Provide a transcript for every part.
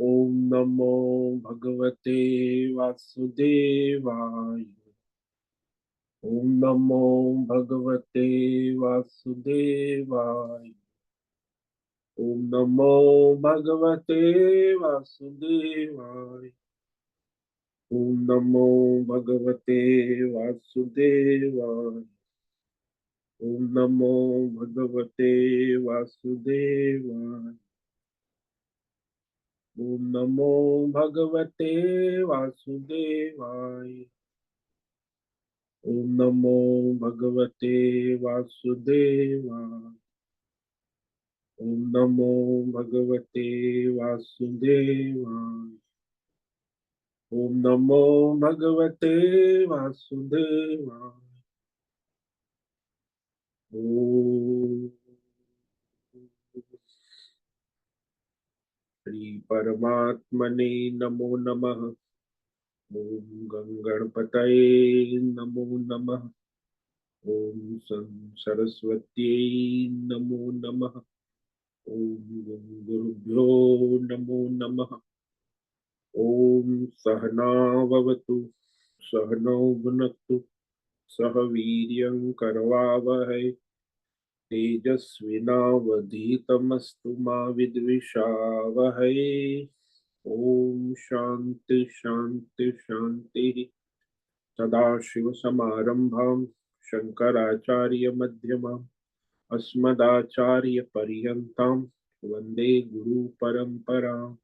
ओम नमो भगवते वासुदेवाय। ओम नमो भगवते वासुदेवाय। ओम नमो भगवते वासुदेवाय। ओम नमो भगवते वासुदेवाय। ओम नमो भगवते वासुदेवाय। ओम नमो भगवते वासुदेवाय। ओम नमो भगवते वासुदेवाय। ओम नमो भगवते वासुदेवाय। ओम नमो भगवते वासुदेवाय। ओम श्री परमात्मने नमो नमः। ओम गंगणपतये नमो नमः। ओम सरस्वत्यै नमो नमः। ओम गुरुभ्यो नमो नमः। ओम सहनाववतु सहनौ भुनक्तु सह वीर्यं करवावहै तेजस्विनावधीतमस्तु मा विद्विषावहै। ओम शांति शांति शांति। सदाशिवसमारंभां शंकराचार्यमध्यमाम् अस्मदाचार्यपर्यन्तां वन्दे गुरुपरम्पराम्।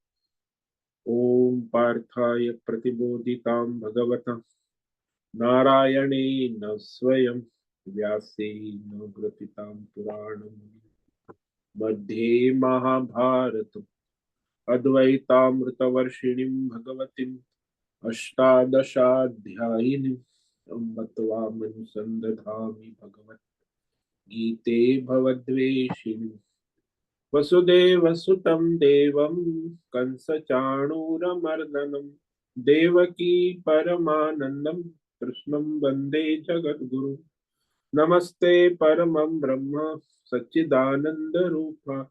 ओम पार्थाय प्रतिबोधितां भगवता नारायणेन स्वयं व्यासेन ग्रथितां पुराणम् मध्ये महाभारतम् अद्वैतामृतवर्षिणीं भगवतीम् अष्टादशाध्यायिनीम् अम्ब त्वामनुसन्दधामि भगवद्गीते भवद्वेषिणीम् वसुदेवसुतं देवं कंसचाणूरमर्दनं देवकी परमानन्दं कृष्णं वन्दे जगद्गुरुं। नमस्ते परमं ब्रह्म सच्चिदानन्दरूपा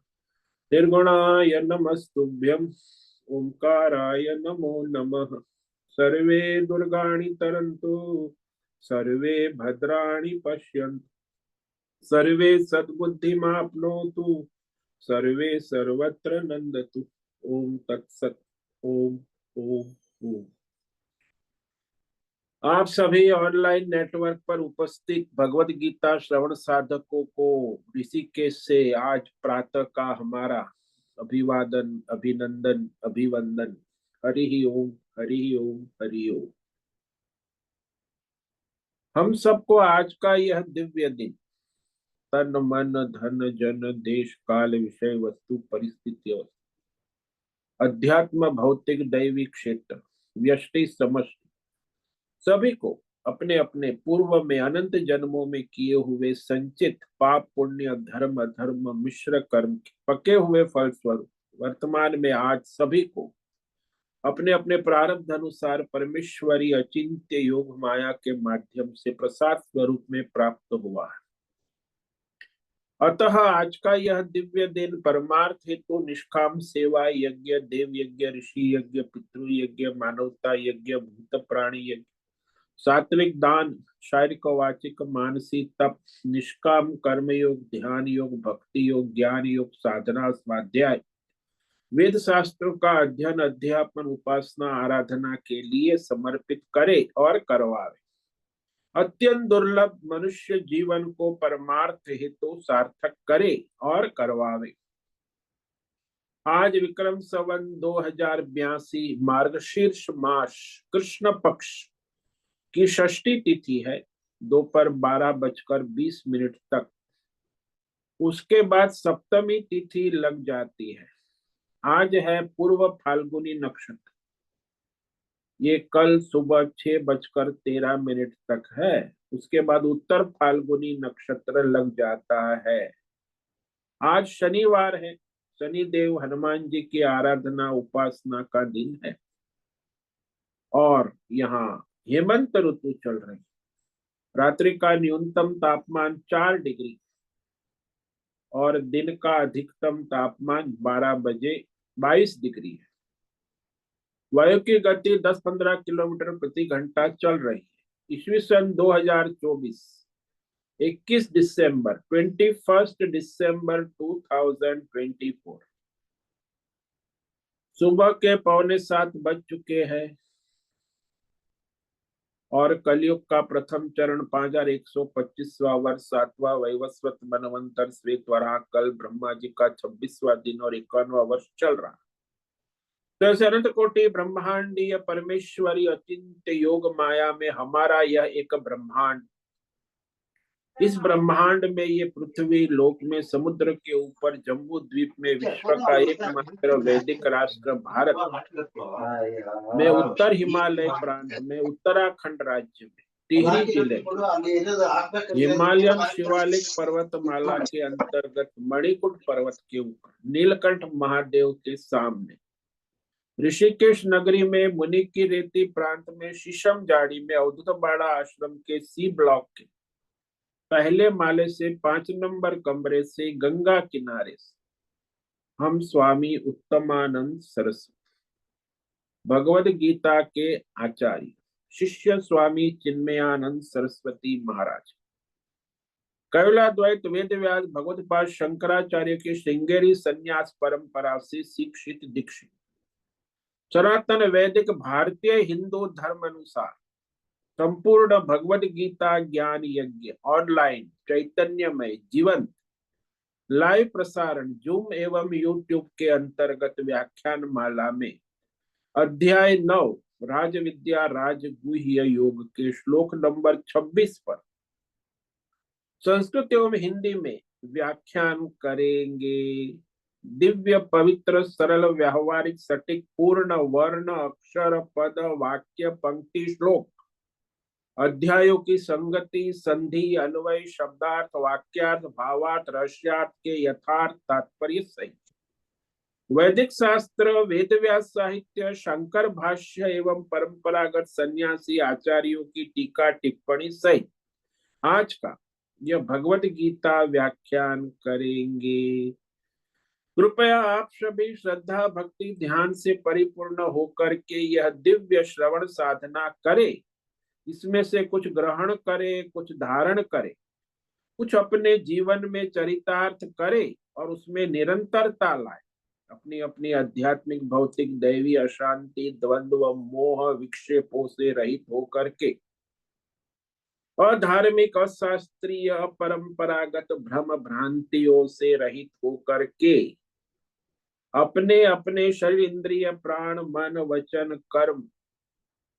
निर्गुणाय नमस्तुभ्यं ओंकाराय नमो नमः। सर्वे दुर्गाणि तरन्तु सर्वे भद्राणि पश्यन्तु सर्वे सद्बुद्धिमाप्नोतु सर्वे सर्वत्र नंदतु। ओम तत्सत। ओम ओम ओम। आप सभी ऑनलाइन नेटवर्क पर उपस्थित भगवत गीता श्रवण साधकों को ऋषिकेश से आज प्रातः का हमारा अभिवादन अभिनंदन अभिवंदन। हरि ओम हरि ओम हरि ओम। हम सबको आज का यह दिव्य दिन तन मन धन जन देश काल विषय वस्तु परिस्थिति अध्यात्म भौतिक दैविक क्षेत्र व्यष्टि समष्टि सभी को अपने अपने पूर्व में अनंत जन्मों में किए हुए संचित पाप पुण्य धर्म अधर्म मिश्र कर्म के पके हुए फल स्वरूप वर्तमान में आज सभी को अपने अपने प्रारब्ध अनुसार परमेश्वरी अचिंत्य योग माया के माध्यम से प्रसाद स्वरूप में प्राप्त हुआ है। अतः आज का यह दिव्य दिन परमार्थ हेतु निष्काम सेवा यज्ञ देव यज्ञ ऋषि यज्ञ पितृ यज्ञ मानवता यज्ञ भूत प्राणी यज्ञ सात्विक दान शारीरिक वाचिक मानसिक तप निष्काम कर्म योग ध्यान योग भक्ति योग ज्ञान योग साधना स्वाध्याय वेद शास्त्रों का अध्ययन अध्यापन उपासना आराधना के लिए समर्पित करे और करवावे। अत्यंत दुर्लभ मनुष्य जीवन को परमार्थ हेतु सार्थक करे और करवावे। आज विक्रम संवत 2082 मार्गशीर्ष मास कृष्ण पक्ष की षष्ठी तिथि है दोपहर 12:20 तक। उसके बाद सप्तमी तिथि लग जाती है। आज है पूर्व फाल्गुनी नक्षत्र। ये कल सुबह 6:13 तक है। उसके बाद उत्तर फाल्गुनी नक्षत्र लग जाता है। आज शनिवार है। शनिदेव हनुमान जी की आराधना उपासना का दिन है और यहाँ हेमंत ऋतु चल रही। रात्रि का न्यूनतम तापमान 4 डिग्री और दिन का अधिकतम तापमान 12 बजे 22 डिग्री है। वायु की गति 10-15 किलोमीटर प्रति घंटा चल रही है। ईस्वी सन 2024, 21 दिसंबर 2024, सुबह के 6:45 बज चुके हैं और कलयुग का प्रथम चरण 5125वां वर्ष 7वां वैवस्वत मनवंतर श्वेत वराह कल ब्रह्मा जी का 26वां दिन और 51वां वर्ष चल रहा। तो ऐसे अनंत कोटि ब्रह्मांडीय परमेश्वरी अचिंत्य योग माया में हमारा यह एक ब्रह्मांड, इस ब्रह्मांड में ये पृथ्वी लोक में समुद्र के ऊपर जम्बू द्वीप में विश्व का एकमात्र वैदिक राष्ट्र भारत में उत्तर हिमालय प्रांत में उत्तराखंड राज्य में टिहरी जिले हिमालयन शिवालिक पर्वतमाला के अंतर्गत मणिकुट पर्वत के ऊपर नीलकंठ महादेव के सामने ऋषिकेश नगरी में मुनि की रेती प्रांत में शीशम जाड़ी में अवधूत बाड़ा आश्रम के सी ब्लॉक के पहले माले से 5 नंबर कमरे से गंगा किनारे से हम स्वामी उत्तमानंद सरस्वती भगवद गीता के आचार्य शिष्य स्वामी चिन्मयानंद सरस्वती महाराज कैवलाद्वैत वेद व्यास भगवतपाद शंकराचार्य के श्रृंगेरी संन्यास परंपरा से शिक्षित दीक्षित सनातन वैदिक भारतीय हिंदू धर्म अनुसार संपूर्ण भगवद गीता ज्ञान यज्ञ ऑनलाइन चैतन्यमय जीवंत लाइव प्रसारण जूम एवं यूट्यूब के अंतर्गत व्याख्यान माला में अध्याय 9 राज विद्या राजगुह्य योग के श्लोक नंबर 26 पर संस्कृत एवं हिंदी में व्याख्यान करेंगे। दिव्य पवित्र सरल व्यावहारिक सटीक पूर्ण वर्ण अक्षर पद वाक्य पंक्ति श्लोक अध्यायों की संगति संधि अन्वय शब्दार्थ वाक्यार्थ भावार्थ रहस्यार्थ के यथार्थ तात्पर्य सहित वैदिक शास्त्र वेद व्यास साहित्य शंकर भाष्य एवं परंपरागत सन्यासी आचार्यों की टीका टिप्पणी सहित आज का यह भगवत गीता व्याख्यान करेंगे। कृपया आप सभी श्रद्धा भक्ति ध्यान से परिपूर्ण होकर के यह दिव्य श्रवण साधना करें। इसमें से कुछ ग्रहण करे, कुछ धारण करे, कुछ अपने जीवन में चरितार्थ करे और उसमें निरंतरता लाए। अपनी अपनी आध्यात्मिक भौतिक दैवी अशांति द्वंद्व मोह विक्षेपों से रहित होकर के अधार्मिक अशास्त्रीय परंपरागत भ्रम भ्रांतियों से रहित होकर के अपने अपने शरीर इंद्रिय प्राण मन वचन कर्म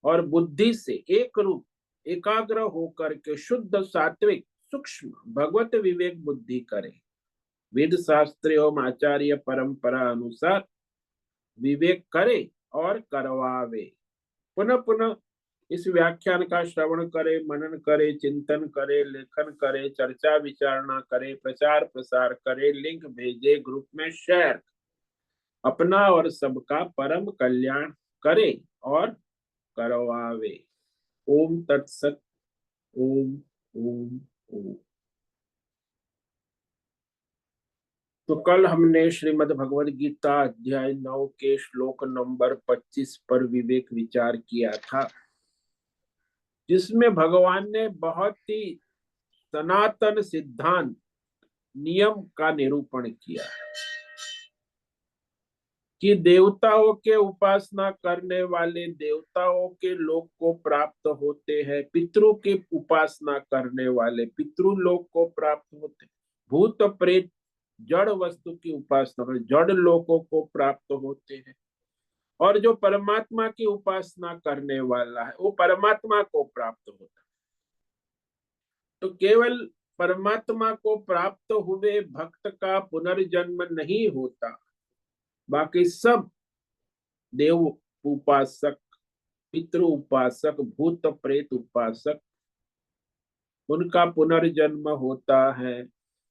और बुद्धि से एक रूप एकाग्र होकर के शुद्ध सात्विक सूक्ष्म भगवत विवेक बुद्धि करे। वेद शास्त्र एवं आचार्य परंपरा अनुसार विवेक करे और करवावे। पुनः पुनः इस व्याख्यान का श्रवण करे, मनन करे, चिंतन करे, लेखन करे, चर्चा विचारणा करे, प्रचार प्रसार करे, लिंक भेजे, ग्रुप में शेयर, अपना और सबका परम कल्याण करे और करवावे। ओम तत्सत। ओम ओम ओम। तो कल हमने श्रीमद् भगवद गीता अध्याय 9 के श्लोक नंबर 25 पर विवेक विचार किया था, जिसमें भगवान ने बहुत ही सनातन सिद्धांत नियम का निरूपण किया कि देवताओं के उपासना करने वाले देवताओं के लोक को प्राप्त होते हैं, पितरों की उपासना करने वाले पितृलोक को प्राप्त होते, भूत प्रेत जड़ वस्तु की उपासना कर जड़ लोकों को प्राप्त होते हैं, और जो परमात्मा की उपासना करने वाला है वो परमात्मा को प्राप्त होता है। तो केवल परमात्मा को प्राप्त हुए भक्त का पुनर्जन्म नहीं होता, बाकी सब देव उपासक पितृ उपासक भूत प्रेत उपासक उनका पुनर्जन्म होता है।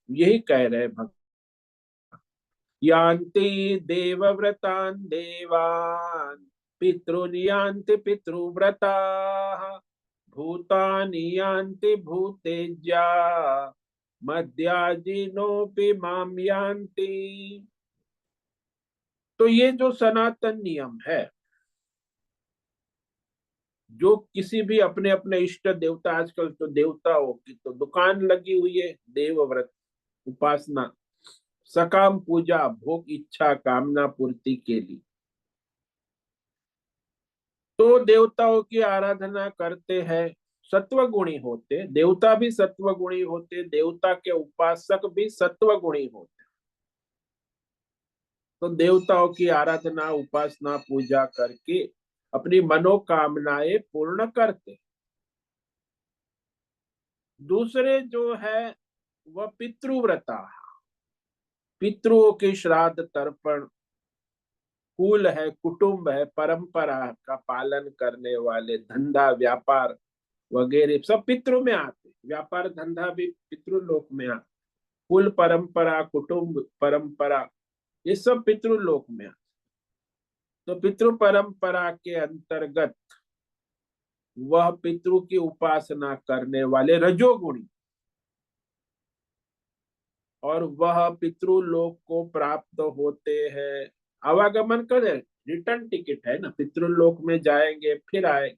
यही कह रहे भक्त, यान्ति देवव्रतान् देवान् पितॄन् यान्ति पितृव्रताः भूतानि यान्ति भूतेज्या मद्याजिनोऽपि मां यान्ति। तो ये जो सनातन नियम है जो किसी भी अपने अपने इष्ट देवता, आजकल तो देवताओं की तो दुकान लगी हुई है, देव व्रत, उपासना, सकाम पूजा, भोग इच्छा कामना पूर्ति के लिए, तो देवताओं की आराधना करते हैं। सत्वगुणी होते देवता भी सत्वगुणी होते, देवता के उपासक भी सत्वगुणी होते। तो देवताओं की आराधना उपासना पूजा करके अपनी मनोकामनाएं पूर्ण करते। दूसरे जो है वह पितृव्रता, पितृओं के श्राद्ध तर्पण, कुल है, कुटुंब है, परंपरा का पालन करने वाले, धंधा व्यापार वगैरह सब पितृ में आते, व्यापार धंधा भी पितृलोक में आते, कुल परंपरा कुटुंब परंपरा ये सब पितृलोक में आते। तो पितृ परंपरा के अंतर्गत वह पितृ की उपासना करने वाले रजोगुणी, और वह पितृलोक को प्राप्त होते हैं। आवागमन करे, रिटर्न टिकट है ना, पितृलोक में जाएंगे फिर आए,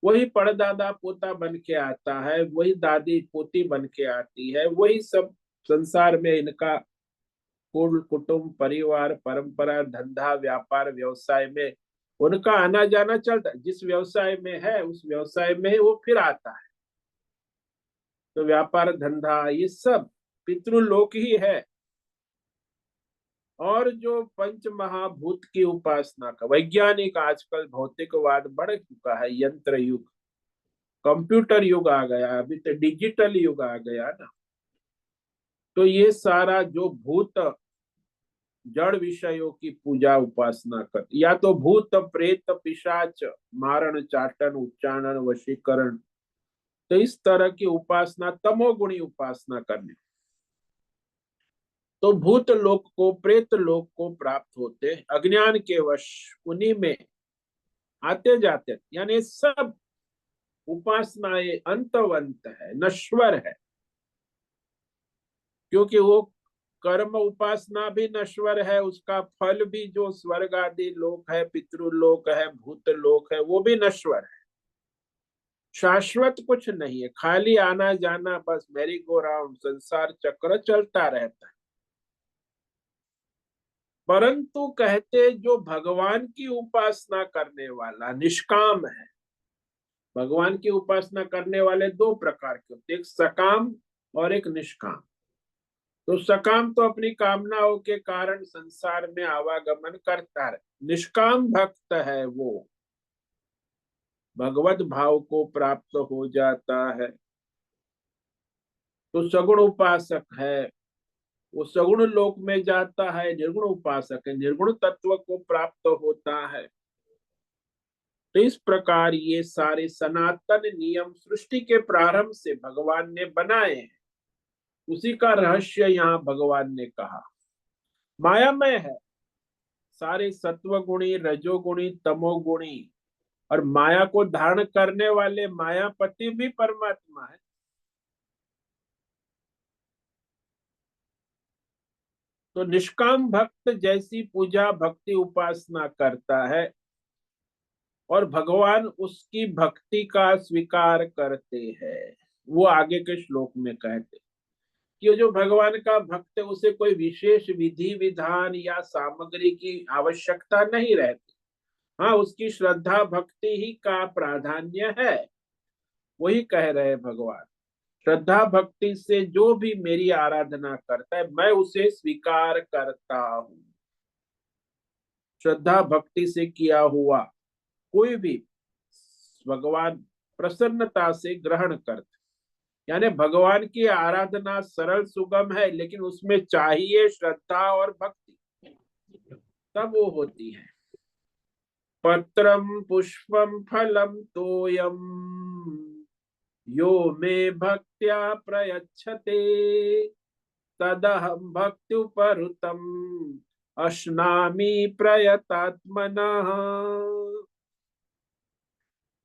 वही परदादा पोता बन के आता है, वही दादी पोती बन के आती है, वही सब संसार में इनका कुल कुटुंब परिवार परंपरा धंधा व्यापार व्यवसाय में उनका आना जाना चलता है। जिस व्यवसाय में है उस व्यवसाय में ही वो फिर आता है। तो व्यापार धंधा ये सब पितृलोक ही है। और जो पंच महाभूत की उपासना का वैज्ञानिक, आजकल भौतिकवाद बढ़ चुका है, यंत्र युग, कंप्यूटर युग आ गया, अभी तो डिजिटल युग आ गया ना। तो ये सारा जो भूत जड़ विषयों की पूजा उपासना कर, या तो भूत प्रेत पिशाच मारण चाटन उच्चारण वशीकरण, तो इस तरह की उपासना तमोगुणी उपासना करने, तो भूत लोक को प्रेत लोक को प्राप्त होते अज्ञान के वश, उन्हीं में आते जाते, यानी सब उपासनाएं अंतवंत है, नश्वर है। क्योंकि वो कर्म उपासना भी नश्वर है, उसका फल भी जो स्वर्ग आदि लोक है, पितृलोक है, भूत लोक है, वो भी नश्वर है। शाश्वत कुछ नहीं है, खाली आना जाना, बस मैरी गो राउंड, संसार चक्र चलता रहता है। परंतु कहते जो भगवान की उपासना करने वाला निष्काम है, भगवान की उपासना करने वाले दो प्रकार के होते, एक सकाम और एक निष्काम। तो सकाम तो अपनी कामनाओं के कारण संसार में आवागमन करता है, निष्काम भक्त है वो भगवत भाव को प्राप्त हो जाता है। तो सगुण उपासक है, वो सगुण लोक में जाता है, निर्गुण उपासक है, निर्गुण तत्व को प्राप्त होता है। तो इस प्रकार ये सारे सनातन नियम सृष्टि के प्रारंभ से भगवान ने बनाए हैं, उसी का रहस्य यहाँ भगवान ने कहा। मायामय है, सारे सत्वगुणी रजोगुणी तमोगुणी, और माया को धारण करने वाले मायापति भी परमात्मा है। तो निष्काम भक्त जैसी पूजा भक्ति उपासना करता है, और भगवान उसकी भक्ति का स्वीकार करते हैं। वो आगे के श्लोक में कहते कि जो भगवान का भक्त है उसे कोई विशेष विधि विधान या सामग्री की आवश्यकता नहीं रहती। हाँ, उसकी श्रद्धा भक्ति ही का प्राधान्य है। वही कह रहे भगवान, श्रद्धा भक्ति से जो भी मेरी आराधना करता है मैं उसे स्वीकार करता हूँ। श्रद्धा भक्ति से किया हुआ कोई भी भगवान प्रसन्नता से ग्रहण करते। यानी भगवान की आराधना सरल सुगम है, लेकिन उसमें चाहिए श्रद्धा और भक्ति, तब वो होती है। पत्रम पुष्पम फलम तोयम यो मे भक्त्या प्रयच्छते तदहं भक्त्युपहृतम अश्नामि प्रयतात्मनः।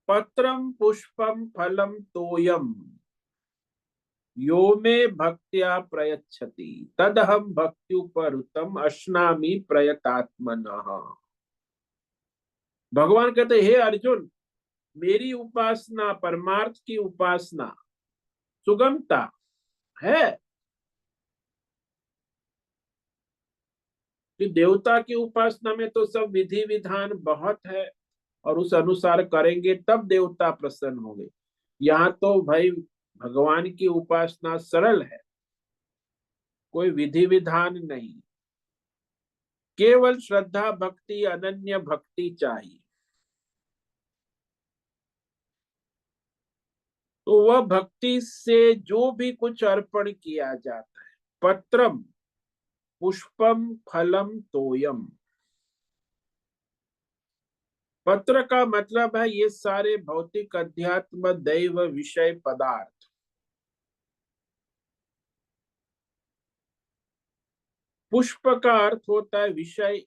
पत्रम पुष्पम फलम तोयम यो मे भक्त्या प्रयच्छति तदहं भक्त्युपहृतम अश्नामि प्रयतात्मनः। भगवान कहते हे अर्जुन, मेरी उपासना, परमार्थ की उपासना सुगमता है कि देवता की उपासना में तो सब विधि विधान बहुत है और उस अनुसार करेंगे तब देवता प्रसन्न होंगे। यहाँ तो भाई भगवान की उपासना सरल है, कोई विधि विधान नहीं, केवल श्रद्धा भक्ति, अनन्य भक्ति चाहिए। तो वह भक्ति से जो भी कुछ अर्पण किया जाता है, पत्रम पुष्पम फलम तोयम। पत्र का मतलब है ये सारे भौतिक अध्यात्म दैव विषय पदार्थ। पुष्प का अर्थ होता है विषय,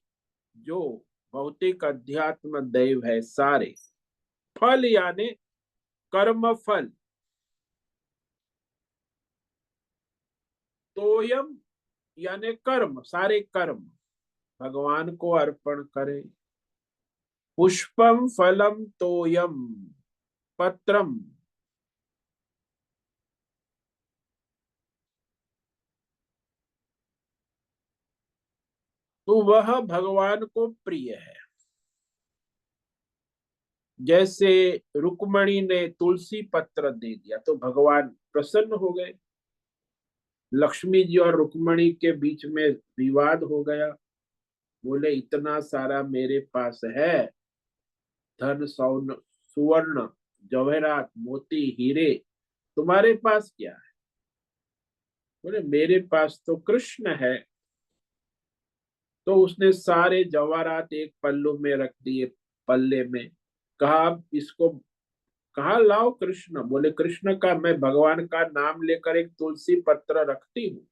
जो भौतिक अध्यात्म दैव है सारे। फल यानी कर्म फल। तोयम यानी कर्म, सारे कर्म भगवान को अर्पण करें। पुष्पम फलम तोयम पत्रम। तो वह भगवान को प्रिय है। जैसे रुक्मणी ने तुलसी पत्र दे दिया तो भगवान प्रसन्न हो गए। लक्ष्मी जी और रुक्मणी के बीच में विवाद हो गया। बोले इतना सारा मेरे पास है, धन सौन सुवर्ण जवाहरात मोती हीरे, तुम्हारे पास क्या है? बोले मेरे पास तो कृष्ण है। तो उसने सारे जवाहरात एक पल्लू में रख दिए, पल्ले में। कहा अब इसको, कहा लाओ कृष्ण। बोले कृष्ण का, मैं भगवान का नाम लेकर एक तुलसी पत्र रखती हूँ।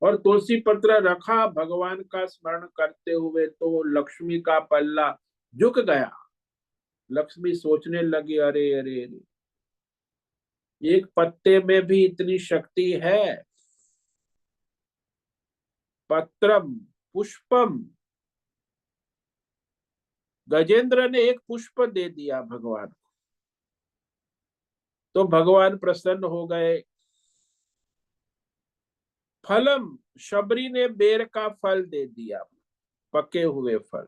और तुलसी पत्र रखा भगवान का स्मरण करते हुए, तो लक्ष्मी का पल्ला झुक गया। लक्ष्मी सोचने लगी, अरे अरे अरे, एक पत्ते में भी इतनी शक्ति है। पत्रम पुष्पम, गजेंद्र ने एक पुष्प दे दिया भगवान को, तो भगवान प्रसन्न हो गए। फलम, शबरी ने बेर का फल दे दिया, पके हुए फल।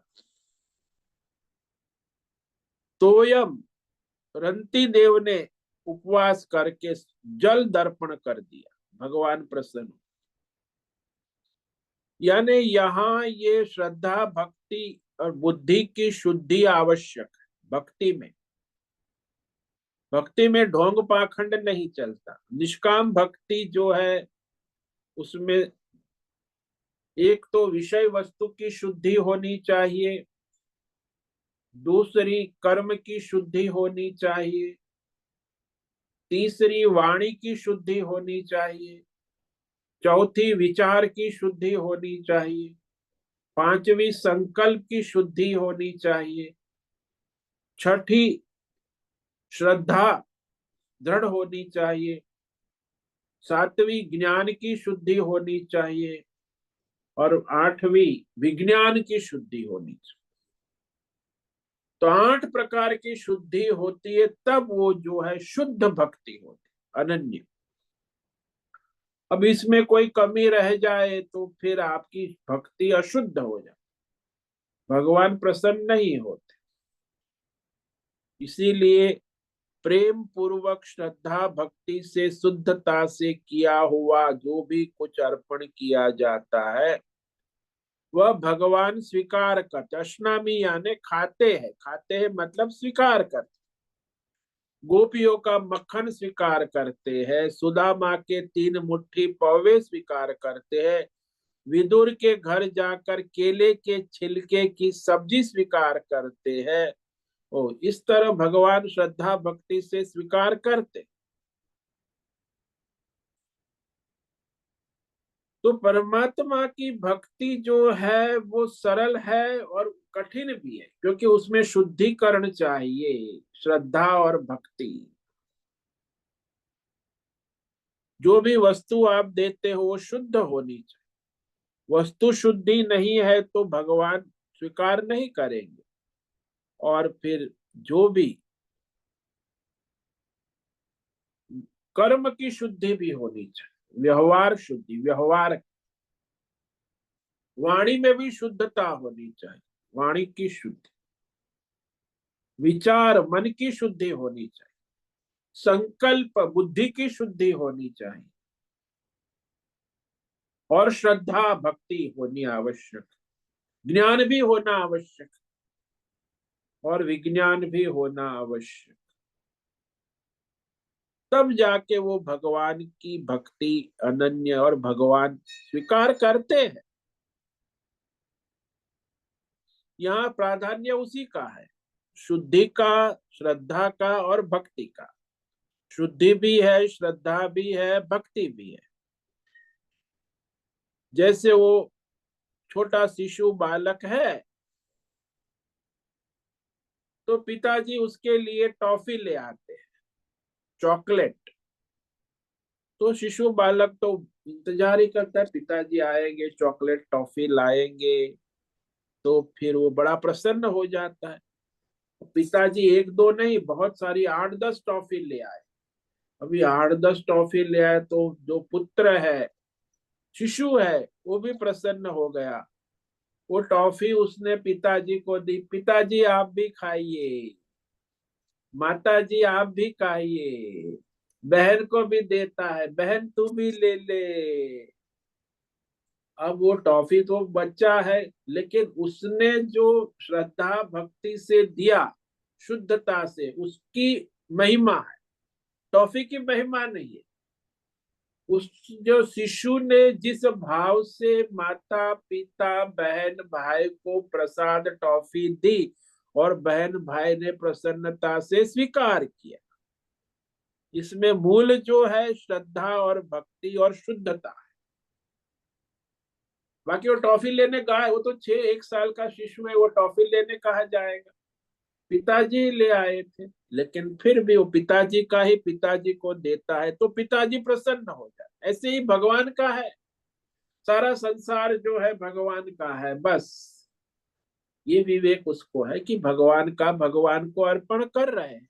तोयम, रंती देव ने उपवास करके जल दर्पण कर दिया, भगवान प्रसन्न। यानी यहाँ ये श्रद्धा भक्ति और बुद्धि की शुद्धि आवश्यक है। भक्ति में ढोंग पाखंड नहीं चलता। निष्काम भक्ति जो है उसमें एक तो विषय वस्तु की शुद्धि होनी चाहिए, दूसरी कर्म की शुद्धि होनी चाहिए, तीसरी वाणी की शुद्धि होनी चाहिए, चौथी विचार की शुद्धि होनी चाहिए, पांचवी संकल्प की शुद्धि होनी चाहिए, छठी श्रद्धा दृढ़ होनी चाहिए, सातवीं ज्ञान की शुद्धि होनी चाहिए, और आठवीं विज्ञान की शुद्धि होनी चाहिए। तो 8 प्रकार की शुद्धि होती है, तब वो जो है शुद्ध भक्ति होती, अनन्य। अब इसमें कोई कमी रह जाए तो फिर आपकी भक्ति अशुद्ध हो जाए, भगवान प्रसन्न नहीं होते। इसीलिए प्रेम पूर्वक श्रद्धा भक्ति से शुद्धता से किया हुआ जो भी कुछ अर्पण किया जाता है वह भगवान स्वीकार करते। अश्नामी यानी खाते हैं, खाते हैं मतलब स्वीकार करते। गोपियों का मक्खन स्वीकार करते हैं, सुदामा के 3 मुट्ठी पौवे स्वीकार करते हैं, विदुर के घर जाकर केले के छिलके की सब्जी स्वीकार करते हैं। ओ, इस तरह भगवान श्रद्धा भक्ति से स्वीकार करते। तो परमात्मा की भक्ति जो है वो सरल है और कठिन भी है, क्योंकि उसमें शुद्धिकरण चाहिए, श्रद्धा और भक्ति। जो भी वस्तु आप देते हो वो शुद्ध होनी चाहिए। वस्तु शुद्धि नहीं है तो भगवान स्वीकार नहीं करेंगे। और फिर जो भी कर्म की शुद्धि भी होनी चाहिए, व्यवहार शुद्धि, व्यवहार, वाणी में भी शुद्धता होनी चाहिए, वाणी की शुद्धि, विचार मन की शुद्धि होनी चाहिए, संकल्प बुद्धि की शुद्धि होनी चाहिए, और श्रद्धा भक्ति होनी आवश्यक, ज्ञान भी होना आवश्यक, और विज्ञान भी होना आवश्यक। तब जाके वो भगवान की भक्ति अनन्य और भगवान स्वीकार करते हैं। यहाँ प्राधान्य उसी का है, शुद्धि का, श्रद्धा का और भक्ति का। शुद्धि भी है, श्रद्धा भी है, भक्ति भी है। जैसे वो छोटा शिशु बालक है तो पिताजी उसके लिए टॉफी ले आते हैं, चॉकलेट। तो शिशु बालक तो इंतजार ही करता है, पिताजी आएंगे, चॉकलेट टॉफी लाएंगे, तो फिर वो बड़ा प्रसन्न हो जाता है। पिताजी एक दो नहीं, बहुत सारी 8-10 टॉफी ले आए। अभी 8-10 टॉफी ले आए तो जो पुत्र है, शिशु है, वो भी प्रसन्न हो गया। वो टॉफी उसने पिताजी को दी, पिताजी आप भी खाइए, माताजी आप भी खाइए, बहन को भी देता है, बहन तू भी ले ले। अब वो टॉफी तो बच्चा है, लेकिन उसने जो श्रद्धा भक्ति से दिया, शुद्धता से, उसकी महिमा है, टॉफी की महिमा नहीं है। उस जो शिशु ने जिस भाव से माता पिता बहन भाई को प्रसाद टॉफी दी, और बहन भाई ने प्रसन्नता से स्वीकार किया, इसमें मूल जो है श्रद्धा और भक्ति और शुद्धता है। बाकी वो टॉफी लेने गए, वो तो 1 साल का शिशु है, वो टॉफी लेने कहाँ जाएगा। पिताजी ले आए थे, लेकिन फिर भी वो पिताजी का ही पिताजी को देता है तो पिताजी प्रसन्न हो जाए। ऐसे ही भगवान का है, सारा संसार जो है भगवान का है, बस ये विवेक उसको है कि भगवान का भगवान को अर्पण कर रहे हैं।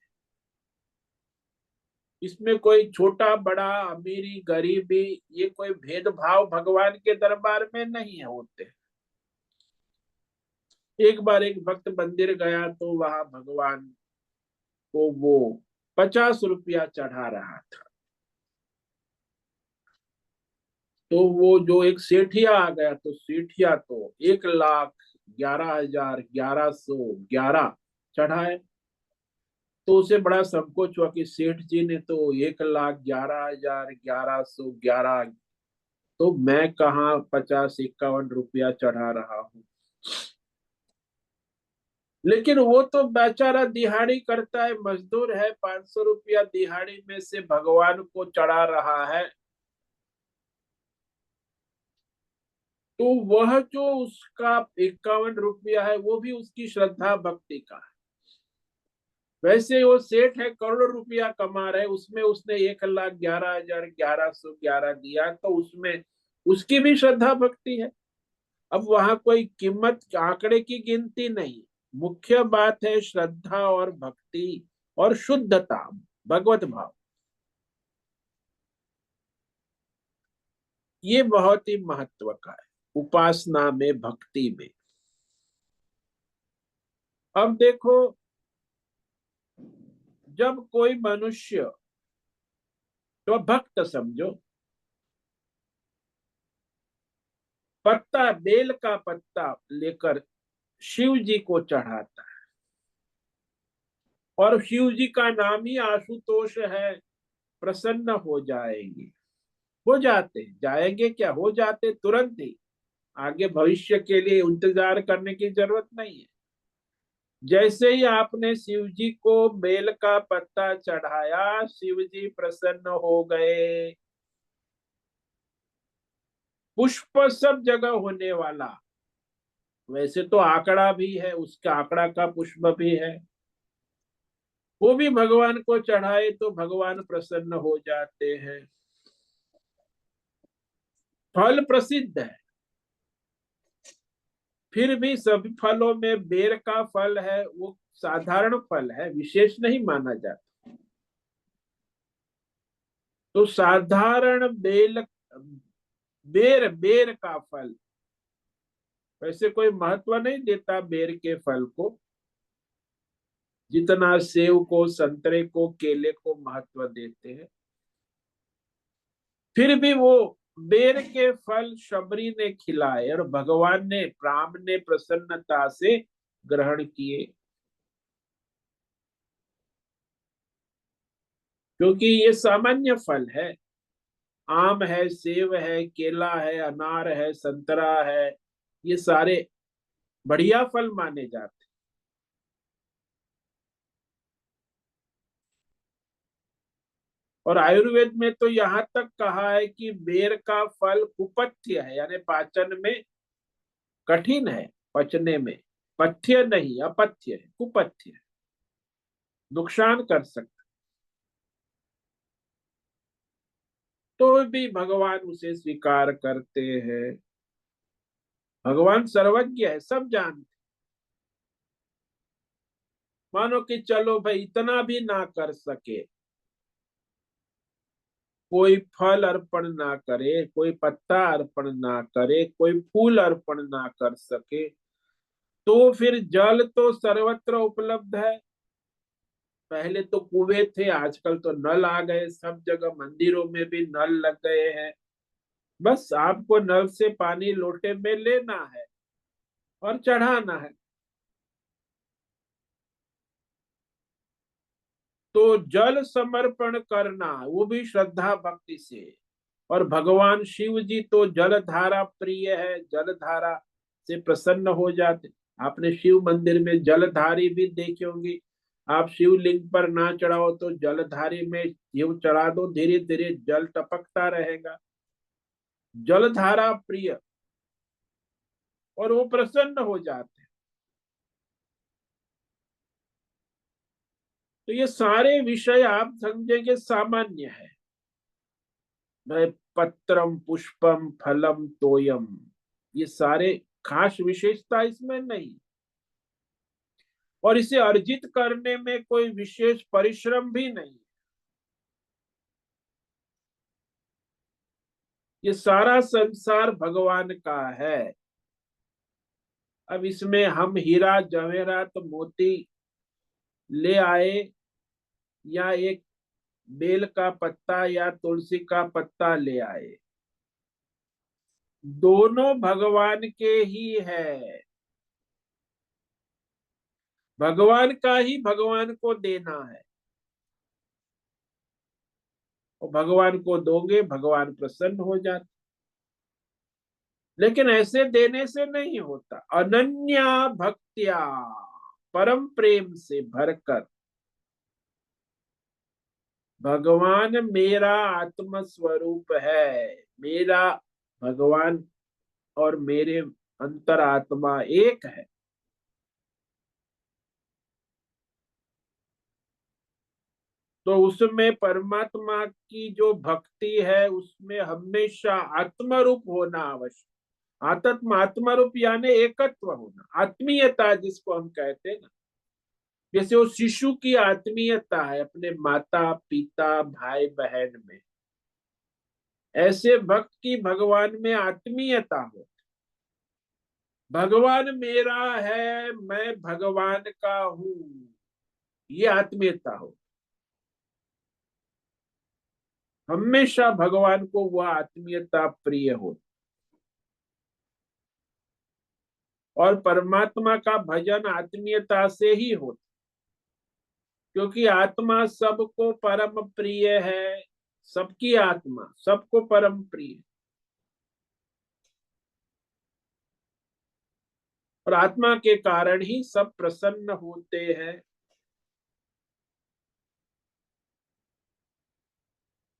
इसमें कोई छोटा बड़ा, अमीरी गरीबी, ये कोई भेदभाव भगवान के दरबार में नहीं होते। एक बार एक भक्त मंदिर गया तो वहां भगवान को वो 50 रुपया चढ़ा रहा था। तो वो जो एक सेठिया आ गया, तो सेठिया तो 1,11,11,1111 चढ़ाए। तो उसे बड़ा संकोच हुआ कि सेठ जी ने तो 1,11,11,11 तो मैं कहाँ 50-51 रुपया चढ़ा रहा हूँ। लेकिन वो तो बेचारा दिहाड़ी करता है, मजदूर है, 500 रुपया दिहाड़ी में से भगवान को चढ़ा रहा है। तो वह जो उसका 51 रुपया है, वो भी उसकी श्रद्धा भक्ति का है। वैसे वो सेठ है, करोड़ों रुपया कमा रहे, उसमें उसने 1,11,11,11 दिया, तो उसमें उसकी भी श्रद्धा भक्ति है। अब वहां कोई कीमत आंकड़े की गिनती नहीं, मुख्य बात है श्रद्धा और भक्ति और शुद्धता, भगवत भाव। ये बहुत ही महत्व का है उपासना में, भक्ति में। अब देखो, जब कोई मनुष्य, तो भक्त समझो, पत्ता, बेल का पत्ता लेकर शिव जी को चढ़ाता है, और शिव जी का नाम ही आशुतोष है, प्रसन्न हो जाएंगे, हो जाते, जाएंगे क्या, हो जाते तुरंत ही। आगे भविष्य के लिए इंतजार करने की जरूरत नहीं है। जैसे ही आपने शिव जी को बेल का पत्ता चढ़ाया, शिव जी प्रसन्न हो गए। पुष्प सब जगह होने वाला, वैसे तो आंकड़ा भी है, उसका आंकड़ा का पुष्प भी है, वो भी भगवान को चढ़ाए तो भगवान प्रसन्न हो जाते हैं। फल प्रसिद्ध है, फिर भी सभी फलों में बेर का फल है, वो साधारण फल है, विशेष नहीं माना जाता। तो साधारण बेर बेर का फल वैसे कोई महत्व नहीं देता बेर के फल को, जितना सेव को, संतरे को, केले को महत्व देते हैं। फिर भी वो बेर के फल शबरी ने खिलाए और भगवान ने, राम ने प्रसन्नता से ग्रहण किए, क्योंकि ये सामान्य फल है। आम है, सेब है, केला है, अनार है, संतरा है, ये सारे बढ़िया फल माने जाते। और आयुर्वेद में तो यहाँ तक कहा है कि बेर का फल कुपथ्य है, यानी पाचन में कठिन है, पचने में। पथ्य नहीं, अपथ्य है, कुपथ्य है, नुकसान कर सकता। तो भी भगवान उसे स्वीकार करते हैं। भगवान सर्वज्ञ है, सब जानते। मानो कि चलो भाई इतना भी ना कर सके, कोई फल अर्पण ना करे, कोई पत्ता अर्पण ना करे, कोई फूल अर्पण ना कर सके, तो फिर जल तो सर्वत्र उपलब्ध है। पहले तो कुएं थे, आजकल तो नल आ गए, सब जगह मंदिरों में भी नल लग गए हैं। बस आपको नल से पानी लोटे में लेना है और चढ़ाना है। तो जल समर्पण करना, वो भी श्रद्धा भक्ति से। और भगवान शिव जी तो जलधारा प्रिय है, जलधारा से प्रसन्न हो जाते। आपने शिव मंदिर में जलधारी भी देखी होंगी। आप शिवलिंग पर ना चढ़ाओ तो जलधारी में शिव चढ़ा दो, धीरे धीरे जल टपकता रहेगा। जलधारा प्रिय, और वो प्रसन्न हो जाते। तो ये सारे विषय आप समझेंगे सामान्य है। भाई पत्रम पुष्पम फलम तोयम, ये सारे खास विशेषता इसमें नहीं। और इसे अर्जित करने में कोई विशेष परिश्रम भी नहीं। ये सारा संसार भगवान का है। अब इसमें हम हीरा जवेरात मोती ले आए, या एक बेल का पत्ता या तुलसी का पत्ता ले आए, दोनों भगवान के ही है। भगवान का ही भगवान को देना है, और भगवान को दोगे भगवान प्रसन्न हो जाते। लेकिन ऐसे देने से नहीं होता, अनन्या भक्त्या, परम प्रेम से भरकर। भगवान मेरा आत्म स्वरूप है, मेरा भगवान और मेरे अंतरात्मा एक है। तो उसमें परमात्मा की जो भक्ति है, उसमें हमेशा आत्मरूप होना आवश्यक। आत्मा रूप यानी एकत्व होना, आत्मीयता जिसको हम कहते हैं ना। जैसे वो शिशु की आत्मीयता है अपने माता पिता भाई बहन में, ऐसे भक्त की भगवान में आत्मीयता हो। भगवान मेरा है, मैं भगवान का हूं, ये आत्मीयता हो। हमेशा भगवान को वह आत्मीयता प्रिय हो। और परमात्मा का भजन आत्मीयता से ही होता, क्योंकि आत्मा सबको परम प्रिय है। सबकी आत्मा सबको परम प्रिय। और आत्मा के कारण ही सब प्रसन्न होते हैं।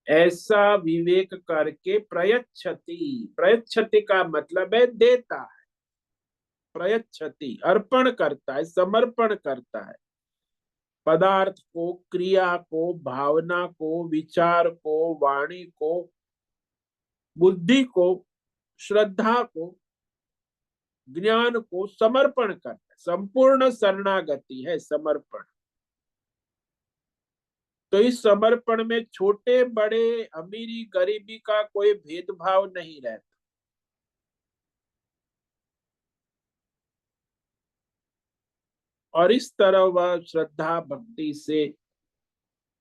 ऐसा विवेक करके प्रयच्छति, प्रयच्छति का मतलब है देता है। प्रयच्छति अर्पण करता है, समर्पण करता है। पदार्थ को, क्रिया को, भावना को, विचार को, वाणी को, बुद्धि को, श्रद्धा को, ज्ञान को समर्पण करता है। संपूर्ण शरणागति है समर्पण। तो इस समर्पण में छोटे बड़े, अमीरी गरीबी का कोई भेदभाव नहीं रहता। और इस तरह वह श्रद्धा भक्ति से,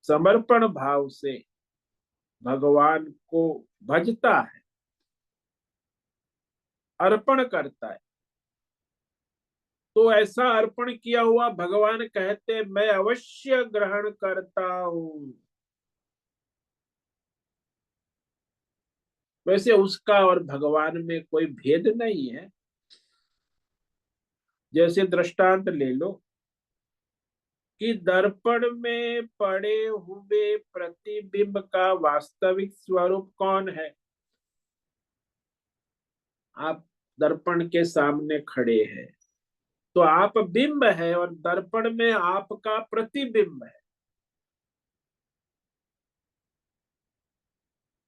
समर्पण भाव से भगवान को भजता है, अर्पण करता है। तो ऐसा अर्पण किया हुआ भगवान कहते, मैं अवश्य ग्रहण करता हूं। वैसे उसका और भगवान में कोई भेद नहीं है। जैसे दृष्टांत ले लो कि दर्पण में पड़े हुए प्रतिबिंब का वास्तविक स्वरूप कौन है। आप दर्पण के सामने खड़े हैं, तो आप बिंब है और दर्पण में आपका प्रतिबिंब है।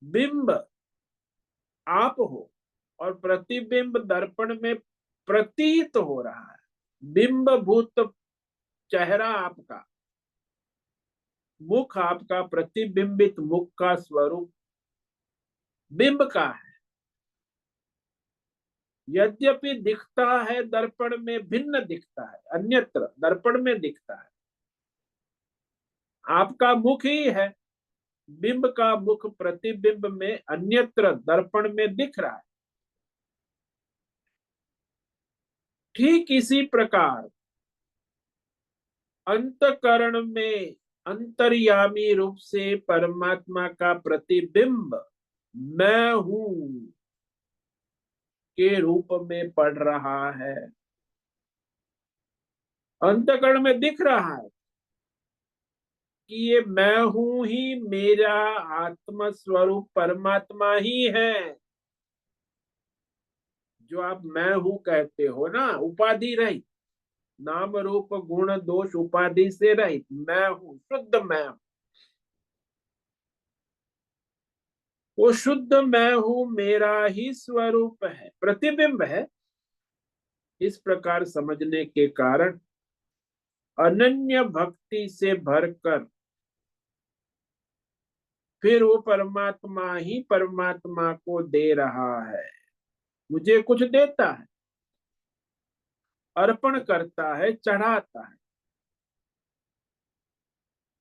बिंब आप हो और प्रतिबिंब दर्पण में प्रतीत हो रहा है। बिंब भूत चेहरा आपका, मुख आपका, प्रतिबिंबित मुख का स्वरूप बिंब का है। यद्यपि दिखता है दर्पण में भिन्न दिखता है, अन्यत्र दर्पण में दिखता है। आपका मुख ही है, बिंब का मुख प्रतिबिंब में अन्यत्र दर्पण में दिख रहा है। ठीक इसी प्रकार अंतकरण में अंतर्यामी रूप से परमात्मा का प्रतिबिंब मैं हूं के रूप में पड़ रहा है। अंतकरण में दिख रहा है कि ये मैं हूं ही मेरा आत्म स्वरूप परमात्मा ही है। जो आप मैं हूं कहते हो ना, उपाधि रहित, नाम रूप गुण दोष उपाधि से रहित मैं हूं, शुद्ध मैं हूं। वो शुद्ध मैं हूं मेरा ही स्वरूप है, प्रतिबिंब है। इस प्रकार समझने के कारण अनन्य भक्ति से भरकर फिर वो परमात्मा ही परमात्मा को दे रहा है, मुझे कुछ देता है, अर्पण करता है, चढ़ाता है।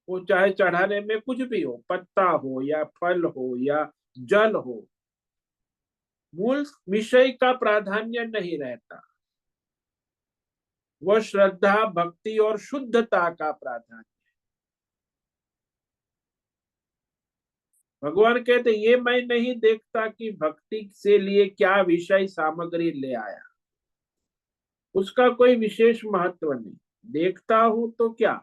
वो चाहे चढ़ाने में कुछ भी हो, पत्ता हो या फल हो या जल हो, मूल विषय का प्राधान्य नहीं रहता। वह श्रद्धा भक्ति और शुद्धता का प्राधान्य। भगवान कहते ये मैं नहीं देखता कि भक्ति से लिए क्या विषय सामग्री ले आया, उसका कोई विशेष महत्व नहीं। देखता हूं तो क्या,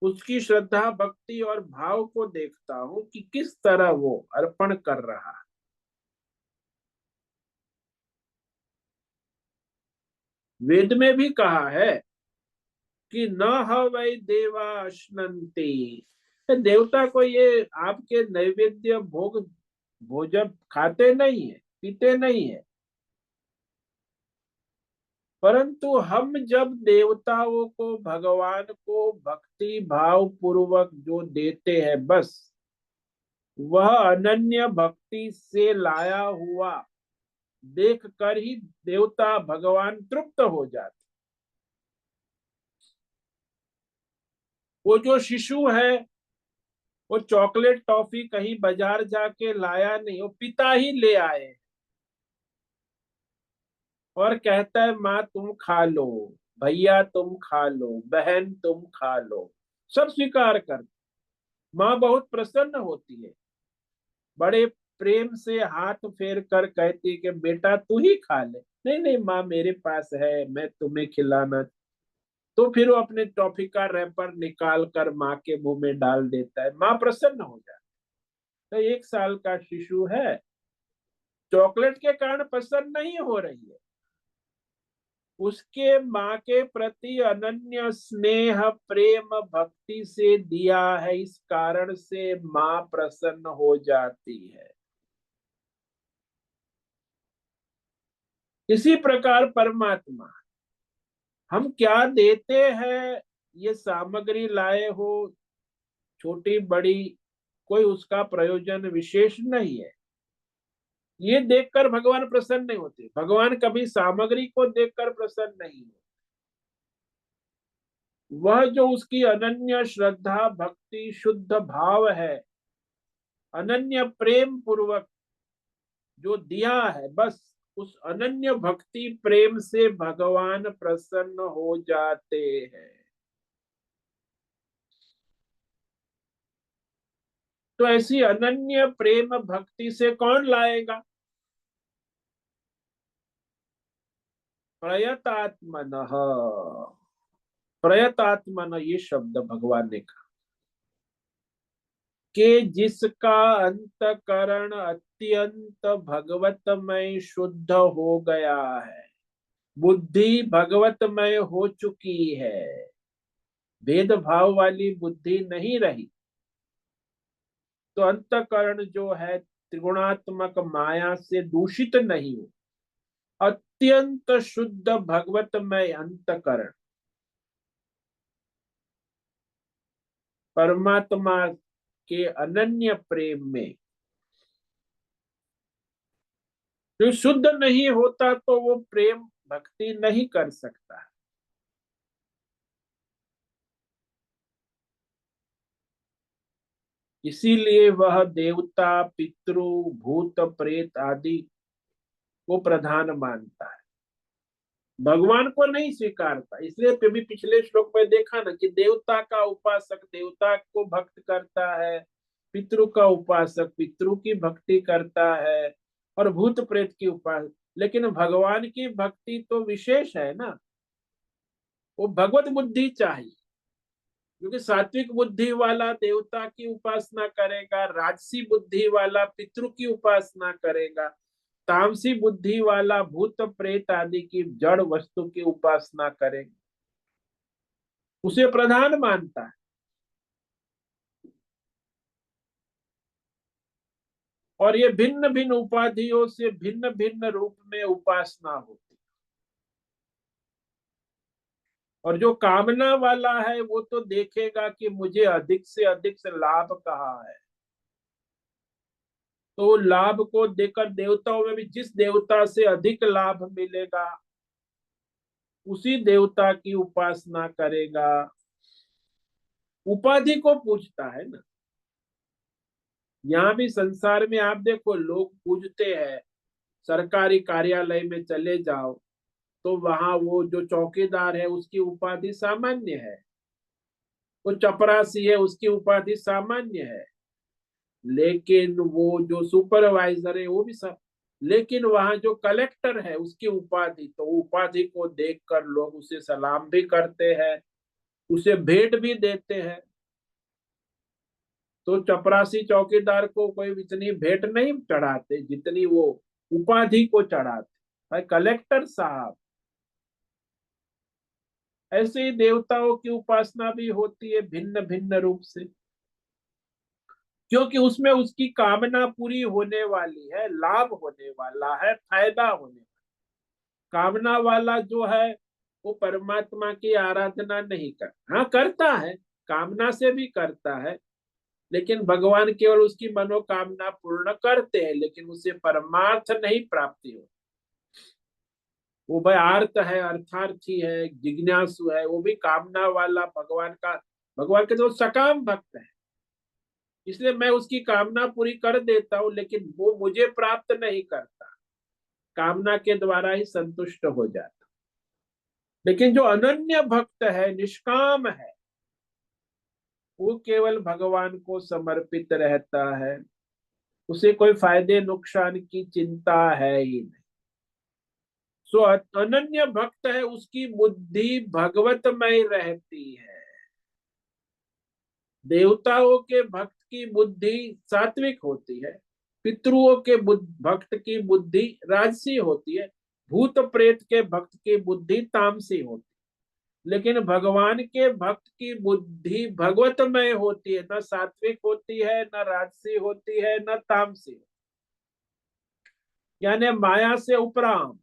उसकी श्रद्धा भक्ति और भाव को देखता हूं कि किस तरह वो अर्पण कर रहा है। वेद में भी कहा है कि न हवै देवा अश्नन्ति, देवता को ये आपके नैवेद्य भोग भोजन खाते नहीं है, पीते नहीं है। परंतु हम जब देवताओं को भगवान को भक्ति भाव पूर्वक जो देते हैं, बस वह अनन्य भक्ति से लाया हुआ देख कर ही देवता भगवान तृप्त हो जाते। वो जो शिशु है, वो चॉकलेट टॉफी कहीं बाजार जाके लाया नहीं, वो पिता ही ले आए और कहता है माँ तुम खा लो, भैया तुम खा लो, बहन तुम खा लो। सब स्वीकार कर, माँ बहुत प्रसन्न होती है, बड़े प्रेम से हाथ फेर कर कहती है कि बेटा तू ही खा ले। नहीं नहीं माँ मेरे पास है, मैं तुम्हें खिलाना। तो फिर वो अपने टॉफी का रैपर निकाल कर माँ के मुंह में डाल देता है, माँ प्रसन्न हो जाती है। तो 1 साल का शिशु है, चॉकलेट के कारण प्रसन्न नहीं हो रही है, उसके माँ के प्रति अनन्य स्नेह प्रेम भक्ति से दिया है, इस कारण से माँ प्रसन्न हो जाती है। इसी प्रकार परमात्मा, हम क्या देते हैं ये सामग्री लाए हो, छोटी बड़ी, कोई उसका प्रयोजन विशेष नहीं है। ये देखकर भगवान प्रसन्न नहीं होते। भगवान कभी सामग्री को देखकर प्रसन्न नहीं होते। वह जो उसकी अनन्य श्रद्धा भक्ति शुद्ध भाव है, अनन्य प्रेम पूर्वक जो दिया है, बस उस अनन्य भक्ति प्रेम से भगवान प्रसन्न हो जाते हैं। तो ऐसी अनन्य प्रेम भक्ति से कौन लाएगा? प्रयतात्मनः। प्रयतात्मन ये शब्द भगवान ने कहा कि जिसका अंतकरण अत्यंत भगवतमय शुद्ध हो गया है, बुद्धि भगवतमय हो चुकी है, भेदभाव वाली बुद्धि नहीं रही, तो अंतकरण जो है त्रिगुणात्मक माया से दूषित नहीं हो, अत्यंत शुद्ध भगवतमय अंतकरण परमात्मा के अनन्य प्रेम में जो शुद्ध नहीं होता, तो वो प्रेम भक्ति नहीं कर सकता। इसीलिए वह देवता पितृ भूत प्रेत आदि को प्रधान मानता है, भगवान को नहीं स्वीकारता। इसलिए भी पिछले श्लोक में देखा ना कि देवता का उपासक देवता को भक्त करता है, पितृ का उपासक पितृ की भक्ति करता है, और भूत प्रेत की उपासक। लेकिन भगवान की भक्ति तो विशेष है ना, वो भगवत बुद्धि चाहिए। क्योंकि सात्विक बुद्धि वाला देवता की उपासना करेगा, राजसी बुद्धि वाला पितृ की उपासना करेगा, तामसी बुद्धि वाला भूत प्रेत आदि की जड़ वस्तु की उपासना करेगा, उसे प्रधान मानता है। और ये भिन्न भिन्न उपाधियों से भिन्न भिन्न रूप में उपासना होती। और जो कामना वाला है वो तो देखेगा कि मुझे अधिक से अधिक से लाभ कहाँ है, तो लाभ को देकर देवताओं में भी जिस देवता से अधिक लाभ मिलेगा उसी देवता की उपासना करेगा। उपाधि को पूछता है ना। यहाँ भी संसार में आप देखो, लोग पूजते हैं। सरकारी कार्यालय में चले जाओ तो वहां वो जो चौकीदार है उसकी उपाधि सामान्य है, वो चपरासी है उसकी उपाधि सामान्य है, लेकिन वो जो सुपरवाइजर है वो भी सब। लेकिन वहां जो कलेक्टर है उसकी उपाधि, तो उपाधि को देखकर लोग उसे सलाम भी करते हैं, उसे भेंट भी देते हैं। तो चपरासी चौकीदार को कोई इतनी भेंट नहीं चढ़ाते जितनी वो उपाधि को चढ़ाते। भाई कलेक्टर साहब। ऐसे ही देवताओं की उपासना भी होती है भिन्न भिन्न रूप से, क्योंकि उसमें उसकी कामना पूरी होने वाली है, लाभ होने वाला है, फायदा होने वाला। कामना वाला जो है वो परमात्मा की आराधना नहीं करता, हाँ करता है, कामना से भी करता है, लेकिन भगवान केवल उसकी मनोकामना पूर्ण करते हैं, लेकिन उसे परमार्थ नहीं प्राप्ति हो। वो भाई आर्त है, अर्थार्थी है, जिज्ञासु है, वो भी कामना वाला भगवान का, भगवान के तो सकाम भक्त है, इसलिए मैं उसकी कामना पूरी कर देता हूं, लेकिन वो मुझे प्राप्त नहीं करता, कामना के द्वारा ही संतुष्ट हो जाता। लेकिन जो अनन्य भक्त है, निष्काम है, वो केवल भगवान को समर्पित रहता है, उसे कोई फायदे नुकसान की चिंता है ही नहीं। सो अनन्य भक्त है, उसकी बुद्धि भगवतमय रहती है। देवताओं के भक्त की बुद्धि सात्विक होती है, पितरुओं के भक्त की बुद्धि राजसी होती है, भूत प्रेत के भक्त की बुद्धि तामसी होती है। लेकिन भगवान के भक्त की बुद्धि भगवतमय होती है, न सात्विक होती है, न राजसी होती है, न तामसी, यानी माया से उपराम,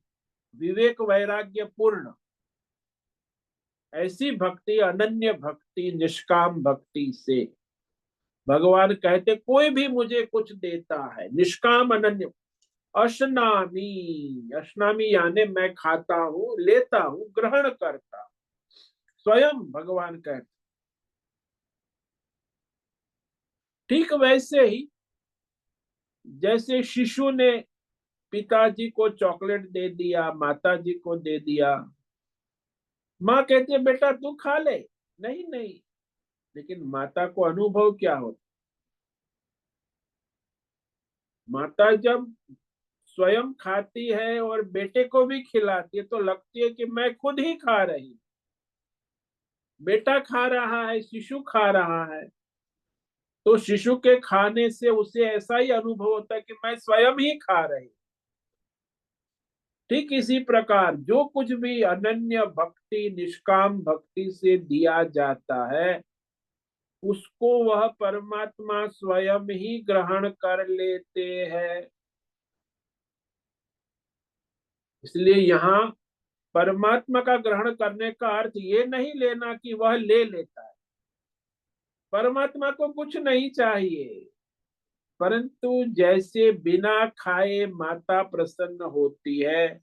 विवेक वैराग्य पूर्ण। ऐसी भक्ति, अनन्य भक्ति, निष्काम भक्ति से भगवान कहते कोई भी मुझे कुछ देता है, निष्काम अनन्य। अशनामी, अशनामी यानी मैं खाता हूं, लेता हूं, ग्रहण करता हूं, स्वयं भगवान कहते। ठीक वैसे ही जैसे शिशु ने पिताजी को चॉकलेट दे दिया, माताजी को दे दिया, माँ कहती है बेटा तू खा ले, नहीं नहीं, लेकिन माता को अनुभव क्या होता, माता जब स्वयं खाती है और बेटे को भी खिलाती है तो लगती है कि मैं खुद ही खा रही हूं। बेटा खा रहा है, शिशु खा रहा है, तो शिशु के खाने से उसे ऐसा ही अनुभव होता है कि मैं स्वयं ही खा रही। ठीक इसी प्रकार जो कुछ भी अनन्य भक्ति, निष्काम भक्ति से दिया जाता है, उसको वह परमात्मा स्वयं ही ग्रहण कर लेते हैं। इसलिए यहाँ परमात्मा का ग्रहण करने का अर्थ ये नहीं लेना कि वह ले लेता है। परमात्मा को कुछ नहीं चाहिए, परंतु जैसे बिना खाए माता प्रसन्न होती है,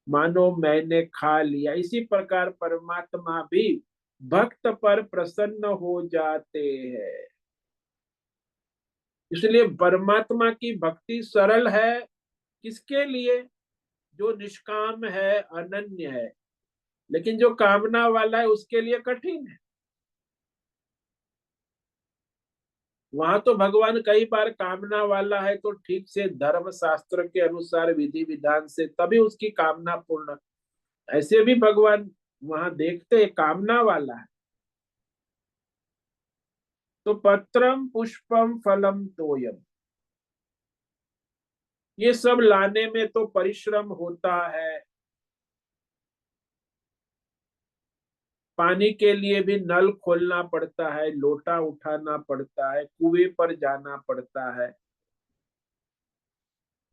मानो मैंने खा लिया, इसी प्रकार परमात्मा भी भक्त पर प्रसन्न हो जाते हैं। इसलिए परमात्मा की भक्ति सरल है, किसके लिए? जो निष्काम है, अनन्य है। लेकिन जो कामना वाला है उसके लिए कठिन है। वहां तो भगवान कई बार कामना वाला है तो ठीक से धर्म शास्त्र के अनुसार विधि विधान से तभी उसकी कामना पूर्ण, ऐसे भी भगवान वहां देखते कामना वाला है। तो पत्रम पुष्पम फलम तोयम, ये सब लाने में तो परिश्रम होता है। पानी के लिए भी नल खोलना पड़ता है, लोटा उठाना पड़ता है, कुएं पर जाना पड़ता है।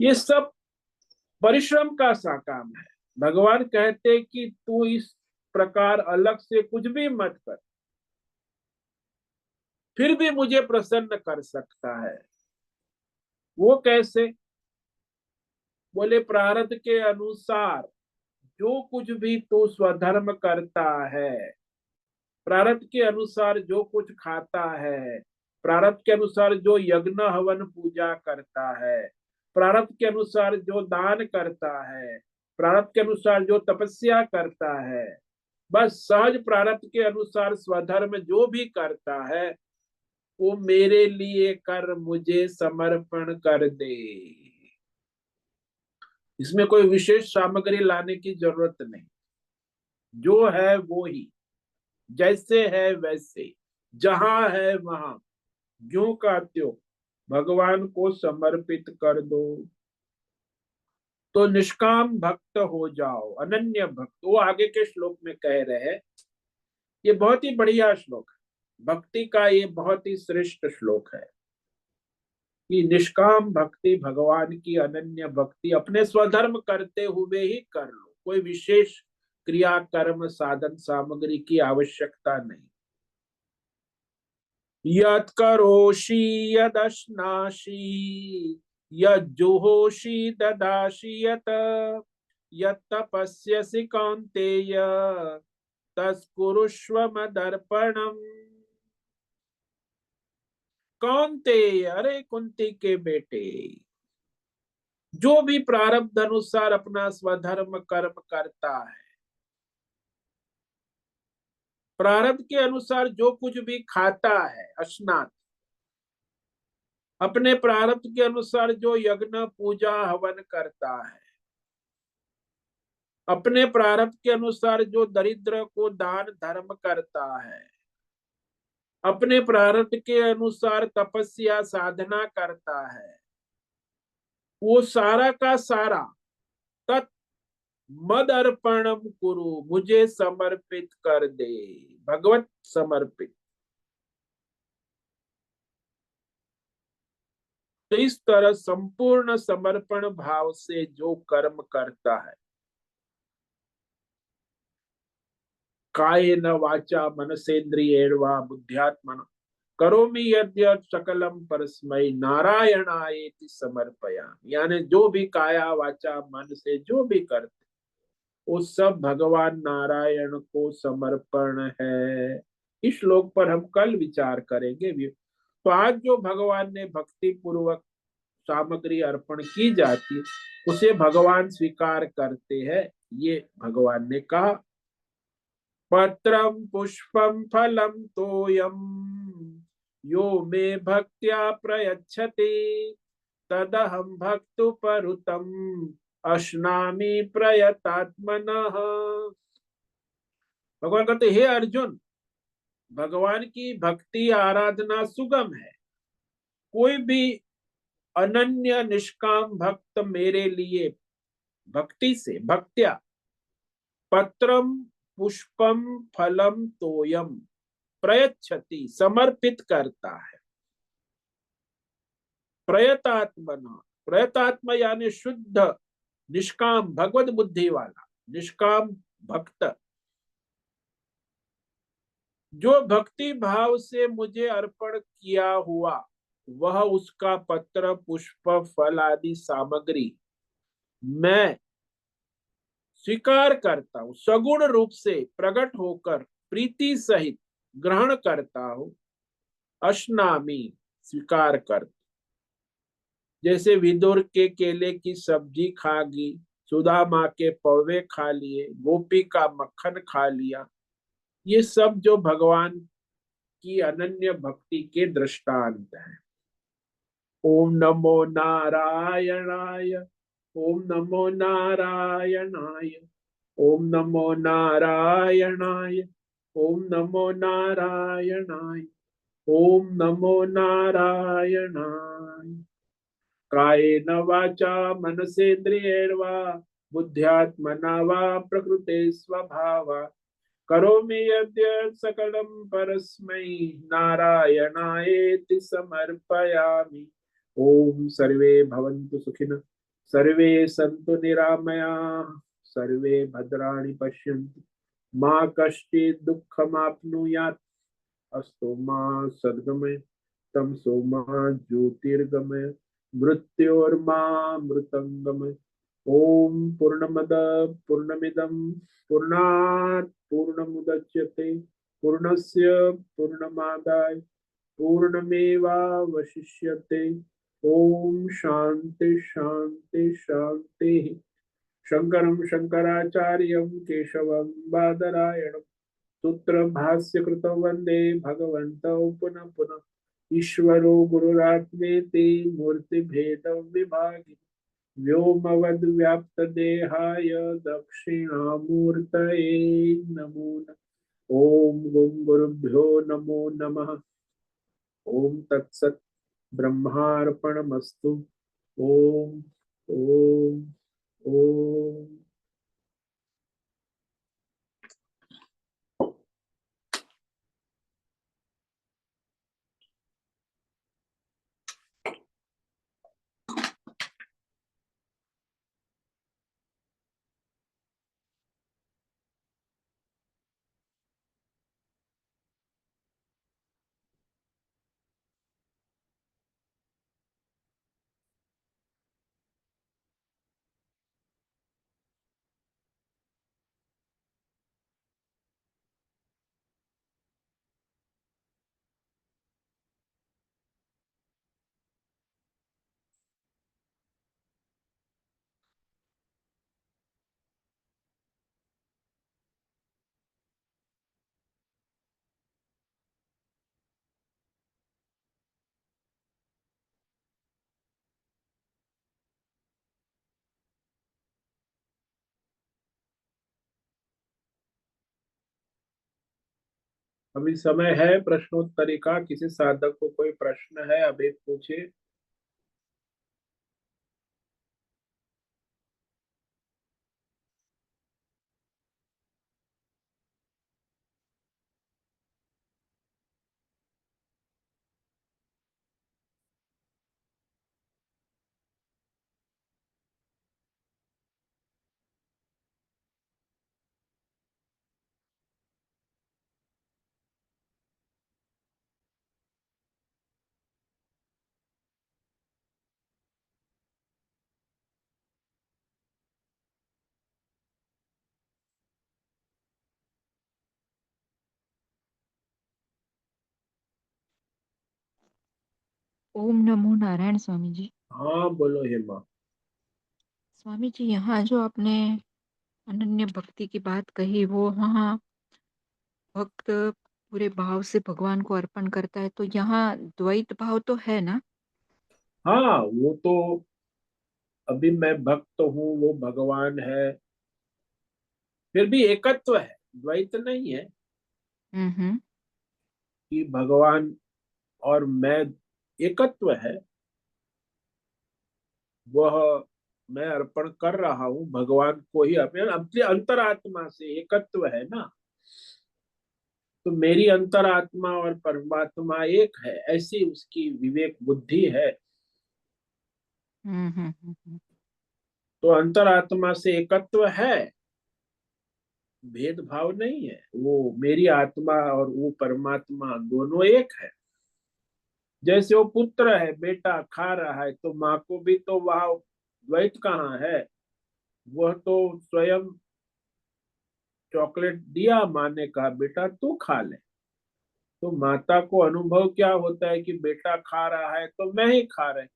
ये सब परिश्रम का सा काम है। भगवान कहते कि तू इस प्रकार अलग से कुछ भी मत कर, फिर भी मुझे प्रसन्न कर सकता है। वो कैसे? बोले प्रारब्ध के अनुसार जो कुछ भी तू स्वधर्म करता है, प्रारब्ध के अनुसार जो कुछ खाता है, प्रारब्ध के अनुसार जो यज्ञ हवन पूजा करता है, प्रारब्ध के अनुसार जो दान करता है, प्रारब्ध के अनुसार जो तपस्या करता है, बस सहज प्रारब्ध के अनुसार स्वधर्म जो भी करता है, वो मेरे लिए कर, मुझे समर्पण कर दे। इसमें कोई विशेष सामग्री लाने की जरूरत नहीं, जो है वो ही, जैसे है वैसे, जहां है वहां, ज्यों का त्यों भगवान को समर्पित कर दो। तो निष्काम भक्त हो जाओ, अनन्य भक्त। वो आगे के श्लोक में कह रहे हैं, ये बहुत ही बढ़िया श्लोक है, भक्ति का ये बहुत ही श्रेष्ठ श्लोक है कि निष्काम भक्ति, भगवान की अनन्य भक्ति अपने स्वधर्म करते हुए ही कर लो, कोई विशेष क्रिया कर्म साधन सामग्री की आवश्यकता नहीं। यत् करोषि यदश्नासि यज्जुहोषि ददासि यत् यत् तपस्यसि कौन्तेय तत्कुरुष्व मदर्पणम्। कौन्तेय, अरे कुंती के बेटे, जो भी प्रारब्ध अनुसार अपना स्वधर्म कर्म करता है, प्रारब्ध के अनुसार जो कुछ भी खाता है, स्नात, अपने प्रारब्ध के अनुसार जो यज्ञ पूजा हवन करता है, अपने प्रारब्ध के अनुसार जो दरिद्र को दान धर्म करता है, अपने प्रारब्ध के अनुसार तपस्या साधना करता है, वो सारा का सारा तत् मद अर्पणम कुरु, मुझे समर्पित कर दे, भगवत समर्पित। तो इस तरह संपूर्ण समर्पण भाव से जो कर्म करता है, कायेन वाचा मनसेन्द्रियेण वा बुद्ध्यात्मना करोमि यद्यत् सकलम परस्मै नारायणायेति समर्पयामि। यानी जो भी काया वाचा मन से जो भी करते वो सब भगवान नारायण को समर्पण है। इस श्लोक पर हम कल विचार करेंगे भी। तो आज जो भगवान ने भक्ति पूर्वक सामग्री अर्पण की जाती है उसे भगवान स्वीकार करते हैं, ये भगवान ने कहा। पत्रम पुष्पम फलम तोयम यो मे भक्त्या प्रयच्छति तदहम भक्तु परुतम अश्नामि प्रयतात्मनः। भगवान कहते हे अर्जुन, भगवान की भक्ति आराधना सुगम है। कोई भी अनन्य निष्काम भक्त मेरे लिए भक्ति से भक्त्या पत्रम पुष्पम फलम तोयम प्रयच्छति समर्पित करता है। प्रयतात्मना, प्रयतात्मा यानी शुद्ध निष्काम भगवत बुद्धि वाला निष्काम भक्त जो भक्ति भाव से मुझे अर्पण किया हुआ वह उसका पत्र पुष्प फल आदि सामग्री मैं स्वीकार करता हूँ, सगुण रूप से प्रकट होकर प्रीति सहित ग्रहण करता हूँ। अश्नामी स्वीकार कर, जैसे विदुर के केले की सब्जी खा गई, सुदामा के पौवे खा लिए, गोपी का मक्खन खा लिया, ये सब जो भगवान की अनन्य भक्ति के दृष्टांत हैं। ओम नमो नारायणाय, ओम नमो नारायणाय, ओम नमो नारायणाय, ओम नमो नारायणाय, ओम नमो नारायणाय। कायेन वाचा मनसेन्द्रियेण वा बुद्ध्यात्मना वा प्रकृते स्वभावात् करोमि यद्यत् सकलं परस्मै नारायणायेति समर्पयामि। ओम सर्वे भवन्तु सुखिनः, सर्वे सन्तु निरामयाः, सर्वे भद्राणि पश्यन्तु, मा कश्चित् दुःखमाप्नुयात्। अस्तु मा सद्गमय, तमसो मा ज्योतिर्गमय, मृत्योर्मा मृतंगमय। ओम पूर्णमद पूर्णमिदं पूर्णात् पूर्णमुदच्यते पूर्णस्य पूर्णमादाय पूर्णमेवावशिष्यते। ओम शांति शांति शांति। शंकरं शंकराचार्यं केशवं बादरायणं सूत्र भाष्य कृतो वंदे भगवन्तौ पुनः पुनः। ईश्वरो गुरुरात्मेति मूर्ति भेद विभागि व्योमवद् व्याप्त देहाय दक्षिणामूर्तये नमो नमः। ओम गुं गुरुभ्यो नमो नमः। ओम तत्सत् ब्रह्मार्पणमस्तु। ओम ओम ओम। अभी समय है प्रश्नोत्तरी का। किसी साधक को कोई प्रश्न है अभी पूछे। ओम नमो नारायण स्वामी जी। हाँ बोलो हेमा। स्वामी जी, यहाँ जो आपने अनन्य भक्ति की बात कही, वो वहाँ भक्त पूरे भाव से भगवान को अर्पण करता है, तो यहाँ द्वैत भाव तो है ना? हाँ वो तो, अभी मैं भक्त हूँ, वो भगवान है, फिर भी एकत्व है, द्वैत नहीं है हम्म। कि भगवान और मैं, एकत्व है। वह, मैं अर्पण कर रहा हूँ भगवान को ही, अपने अपने अंतरात्मा से एकत्व है ना। तो मेरी अंतरात्मा और परमात्मा एक है, ऐसी उसकी विवेक बुद्धि है। हम्म। तो अंतरात्मा से एकत्व है, भेदभाव नहीं है। वो मेरी आत्मा और वो परमात्मा दोनों एक है। जैसे वो पुत्र है, बेटा खा रहा है, तो माँ को भी तो वह द्वैत कहाँ है। वह तो स्वयं चॉकलेट दिया, माँ ने कहा बेटा तू खा ले। तो माता को अनुभव क्या होता है कि बेटा खा रहा है तो मैं ही खा रही।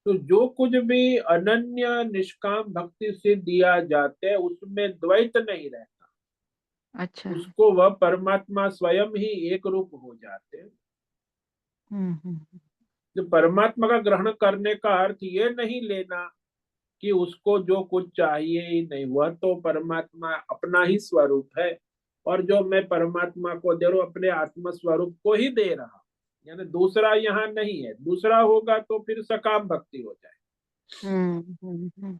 तो जो कुछ भी अनन्य निष्काम भक्ति से दिया जाता है, उसमें द्वैत नहीं रहता। अच्छा। उसको वह परमात्मा स्वयं ही एक रूप हो जाते हैं। हम्म। जो परमात्मा का ग्रहण करने का अर्थ ये नहीं लेना कि उसको जो कुछ चाहिए ही नहीं, वह तो परमात्मा अपना ही स्वरूप है। और जो मैं परमात्मा को दे रहा हूं, अपने आत्म स्वरूप को ही दे रहा हूं। यानी दूसरा यहाँ नहीं है, दूसरा होगा तो फिर सकाम भक्ति हो जाए। हम्म।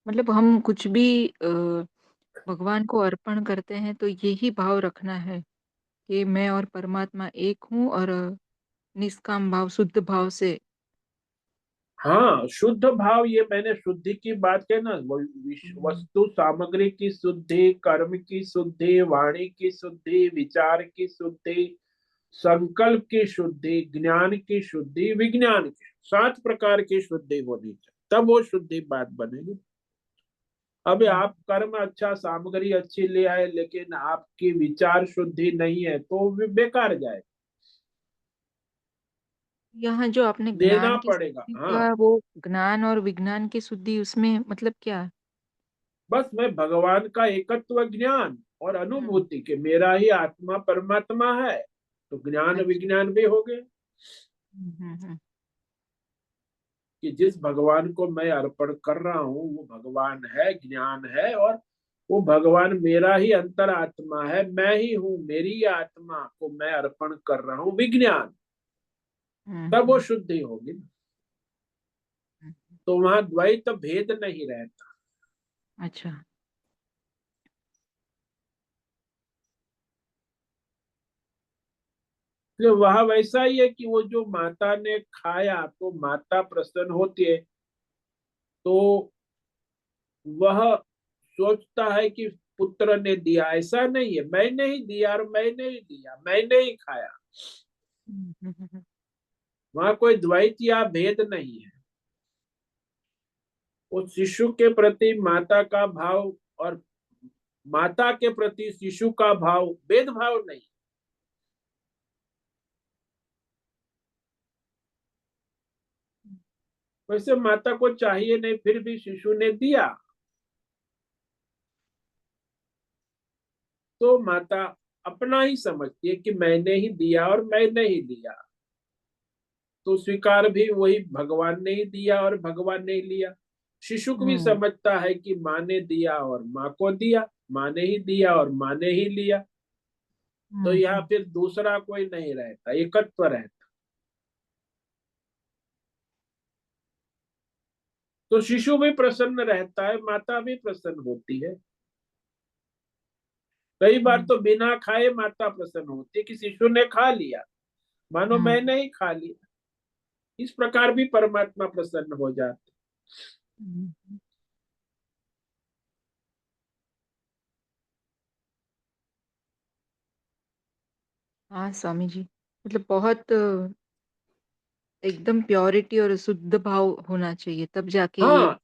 मतलब हम कुछ भी भगवान को अर्पण करते हैं तो यही भाव रखना है कि मैं और परमात्मा एक हूँ, और निष्काम भाव, शुद्ध भाव से। हाँ शुद्ध भाव, ये मैंने शुद्धि की बात कही ना, हम्म वस्तु सामग्री की शुद्धि, कर्म की शुद्धि, वाणी की शुद्धि, विचार की शुद्धि, संकल्प की शुद्धि, ज्ञान की शुद्धि, विज्ञान की, 7 प्रकार की शुद्धि होनी चाहिए, तब वो शुद्धि बात बनेगी। अभी हम्म। आप कर्म अच्छा, सामग्री अच्छी ले आए, लेकिन आपकी विचार शुद्धि नहीं है तो वो बेकार जाए। यहाँ जो आपने देना ज्ञान की पड़ेगा शुद्धि हाँ। का, वो ज्ञान और विज्ञान की शुद्धि, उसमें मतलब क्या? बस मैं भगवान का एकत्व ज्ञान और हम्म। अनुभूति के मेरा ही आत्मा परमात्मा है, तो ज्ञान अच्छा। विज्ञान भी हो गए। हम्म। कि जिस भगवान को मैं अर्पण कर रहा हूँ वो भगवान है, ज्ञान है, और वो भगवान मेरा ही अंतर आत्मा है, मैं ही हूँ, मेरी ही आत्मा को मैं अर्पण कर रहा हूँ विज्ञान। तब वो हम्म। शुद्धि होगी ना। हम्म। तो वहां द्वैत भेद नहीं रहता। अच्छा। तो वहां वैसा ही है कि वो जो माता ने खाया तो माता प्रसन्न होती है। तो वह सोचता है कि पुत्र ने दिया, ऐसा नहीं है मैंने ही दिया और मैंने ही दिया, मैंने ही खाया। हम्म। वहां कोई द्वैत या भेद नहीं है। उस शिशु के प्रति माता का भाव और माता के प्रति शिशु का भाव भेदभाव नहीं। वैसे माता को चाहिए नहीं, फिर भी शिशु ने दिया, तो माता अपना ही समझती है कि मैंने ही दिया और मैंने ही लिया। तो स्वीकार भी वही भगवान ने ही दिया और भगवान ने ही लिया। शिशु को भी हम्म। समझता है कि माँ ने दिया और माँ को दिया, माँ ने ही दिया और माँ ने ही लिया। तो यहाँ हम्म। फिर दूसरा कोई नहीं रहता, एकत्व रहता। तो शिशु भी प्रसन्न रहता है, माता भी प्रसन्न होती है। कई बार हम्म। तो बिना खाए माता प्रसन्न होती है कि शिशु ने खा लिया, मानो हम्म। मैंने ही खा लिया। इस प्रकार भी परमात्मा प्रसन्न हो जाते। हम्म। हाँ स्वामी जी, मतलब बहुत एकदम प्योरिटी और शुद्ध भाव होना चाहिए, तब जाके ये। हाँ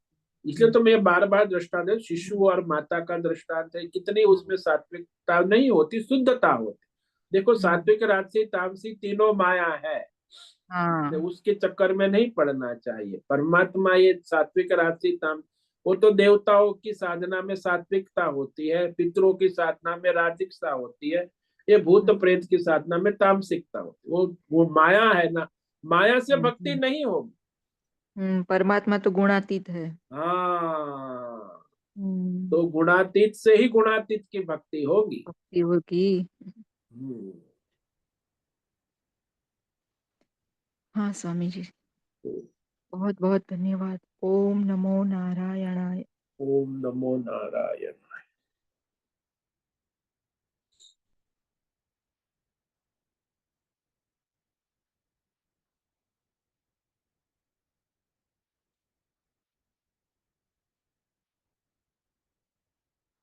इसलिए तो मैं बार बार दृष्टांत, शिशु और माता का दृष्टांत है, कितनी उसमें सात्विकता नहीं होती, शुद्धता होती। देखो हम्म। सात्विक, राजसी, तामसी तीनों माया है। हाँ। तो उसके चक्कर में नहीं पड़ना चाहिए। परमात्मा ये सात्विक राशि ताम, वो तो देवताओं की साधना में सात्विकता होती है, पितरों की साधना में राजसिकता होती है, ये भूत प्रेत की साधना में तामसिकता होती है। वो माया है ना, माया से भक्ति नहीं होगी। परमात्मा तो गुणातीत है। हाँ, हम्म, तो गुणातीत से ही गुणातीत की भक्ति होगी। भक्ति होगी। हम्म, हाँ स्वामी जी, तो बहुत बहुत धन्यवाद। ओम नमो नारायणाय। ओम नमो नारायण।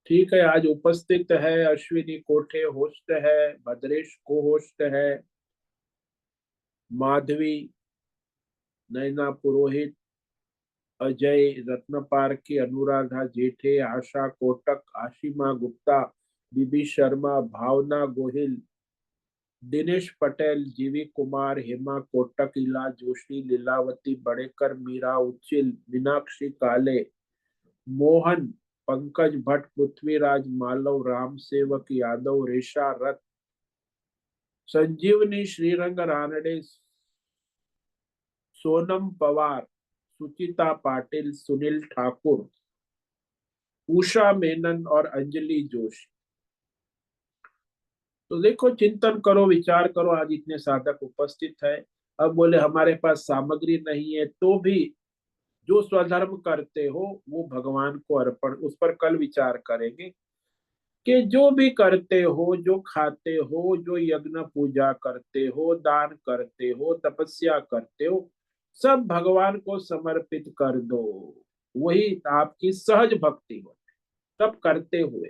ठीक है, आज उपस्थित है अश्विनी कोठे होस्ट है, भद्रेश को होस्ट है, माधवी, नैना पुरोहित, अजय रत्नपार की, अनुराधा जेठे, आशा कोटक, आशिमा गुप्ता, बीबी शर्मा, भावना गोहिल, दिनेश पटेल, जीवी कुमार, हेमा कोटक, इला जोशी, लीलावती बड़ेकर, मीरा उच्चिल, मीनाक्षी काले, मोहन, पंकज भट्ट, पृथ्वीराज, मालव, राम सेवक यादव, रेशा रथ, संजीवनी, श्रीरंग रानडे, सोनम पवार, सुचिता पाटिल, सुनील ठाकुर, उषा मेनन और अंजलि जोशी। तो देखो, चिंतन करो, विचार करो, आज इतने साधक उपस्थित है। अब बोले हमारे पास सामग्री नहीं है, तो भी जो स्वधर्म करते हो वो भगवान को अर्पण, उस पर कल विचार करेंगे कि जो भी करते हो, जो खाते हो, जो यज्ञ पूजा करते हो, दान करते हो, तपस्या करते हो, सब भगवान को समर्पित कर दो। वही आपकी सहज भक्ति हो, सब करते हुए।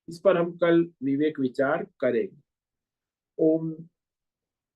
इस पर हम कल विवेक विचार करेंगे। ओम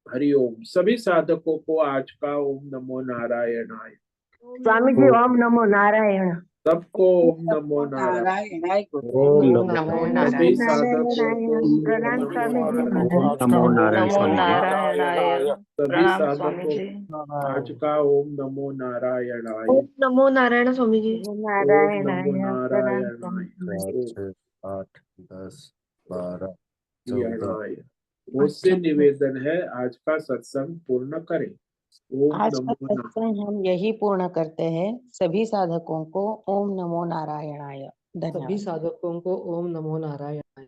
हरि ओम। सभी साधकों को आज का ओम नमो नारायणाय। स्वामी जी ओम नमो नारायण। सबको ओम नमो नारायण। ओम नमो सभी नारायण। साधकों को प्रणाम ओम स्वामी नमो जी। नारायण। नमो नारायण नमो स्वामी जी। नारायणाय। सभी प्रणाम स्वामी साधकों जी। को आज का ओम नमो नारायणाय। ओम नमो नारायण स्वामी जी। ओम नमो प्रणाम नारायणाय। स्वामी जी। 4, 6, 8, 10, 12, 14। नारायणाय। मुझसे निवेदन है, आज का सत्संग पूर्ण करें। ओम आज का नमो नारायण। सत्संग हम यही पूर्ण करते हैं। सभी साधकों को ओम नमो नारायणाय। सभी धन्यवाद। साधकों को ओम नमो नारायण।